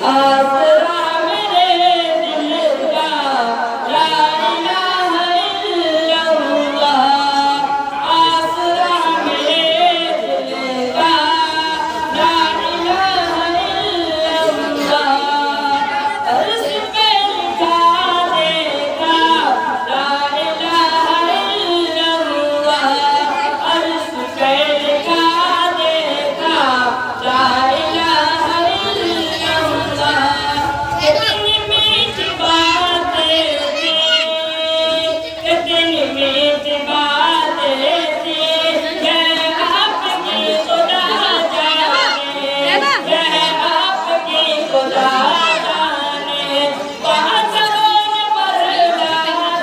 आसरा मेरे दिल का ला इलाहा इल्लल्लाह, आसरा मेरे दिल का ला इलाहा इल्लल्लाह। अर्ज़ पे लिखा देगा ला इलाहा इल्लल्लाह, अर्ज़ पे लिखा देगा ला इलाहा इल्लल्लाह। कितनी मीठी बातें थी, कितनी मीठी बातें थी, यह आपकी खुदा जाने, यह आपकी खुदा जाने। बादलों पर डाला,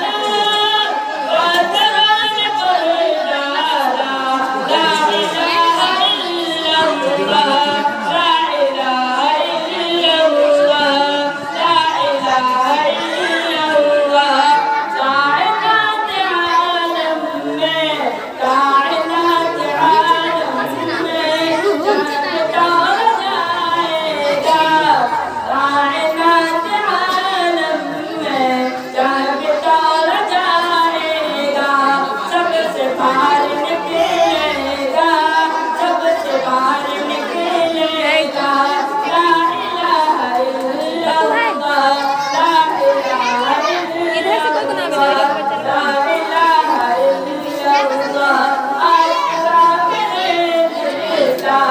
बादलों पर डाला ला इलाहा इल्लल्लाह, ला इलाहा इल्लल्लाह, ला इलाहा इल्लल्लाह। कायनात आलम में, कायनात आलम में चमकता जाएगा, कायनात आलम में चमकता जाएगा। सबसे बाहर निकलेगा, सबसे बाहर निकलेगा ला इलाहा इल्लल्लाह, ला इलाहा इल्लल्लाह, ला इलाहा इल्लल्लाह। आसरा मेरे दिल का,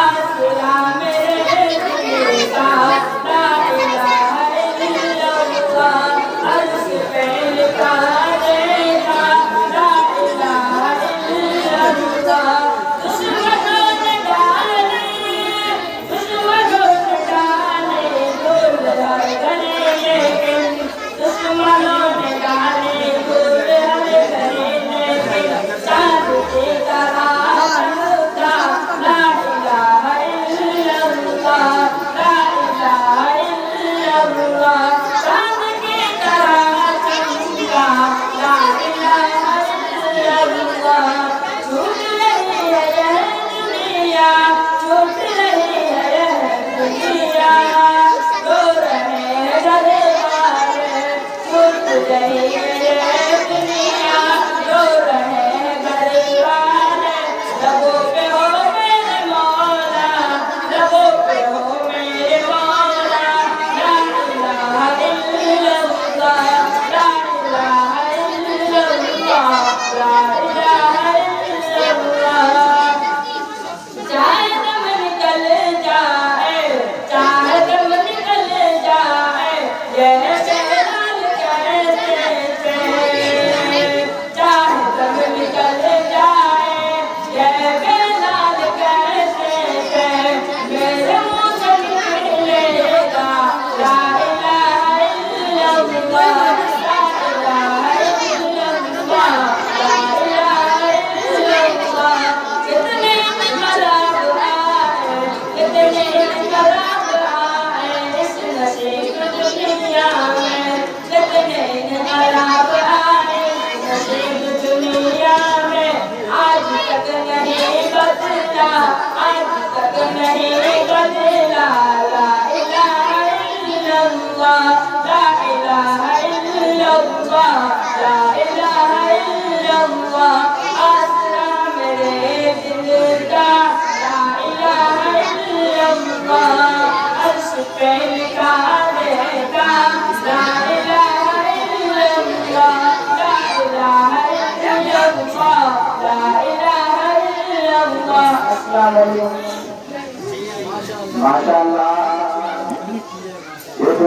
आसरा मेरे दिल का ला इलाहा इल्लल्लाह, अर्ज़ पे लिखा देगा ला इलाहा इल्लल्लाह। दुश्मनों ने डाले, दुश्मनों ने डाले दूर हर गले, लेकिन दुश्मनों ने डाले दूर हर गले, लेकिन चाँद की तरह चमका ला इलाहा इल्लल्लाह, ला इलाहा इल्लल्लाह। चाँद की तरह चमका ला इलाहा इल्लल्लाह। छूट रही है यह दुनिया, छूट रही है यह दुनिया, रो रहे हैं घरवाले, छूट रही है यह दुनिया, रो रहे हैं घरवाले। लबों पे हो मेरे मौला, लबों पे हो मेरे मौला, ला इलाहा इल्लल्लाह, ला इलाहा इल्लल्लाह, ला इलाहा इल्लल्लाह। चाहे दम निकल जाए, चाहे दम निकल जाए, यह बेलाल कहते थे। चाहे दम निकल जाए, यह बेलाल कहते थे। मेरे मुँह से निकलेगा ला इलाहा इल्लल्लाह, ला इलाहा इल्लल्लाह, ला इलाहा इल्लल्लाह। कितने इनकलाब आए, कितने इनकलाब आए इस नसीब दुनिया में, कितने इनकलाब आए नसीब दुनिया में। आज तक नहीं बदला, आज तक नहीं बदला ला इलाहा इल्लल्लाह, ला इलाहा इल्लल्लाह, ला इलाहा इल्लल्लाह। आसरा मेरे दिल का ला इलाहा इल्लल्लाह, अर्श पे लिखा देगा ला इलाहा इल्लल्लाह, ला इलाहा इल्लल्लाह, ला इलाहा इल्लल्लाह। अस्सलाम वालेकुम। माशाअल्लाह, ये तो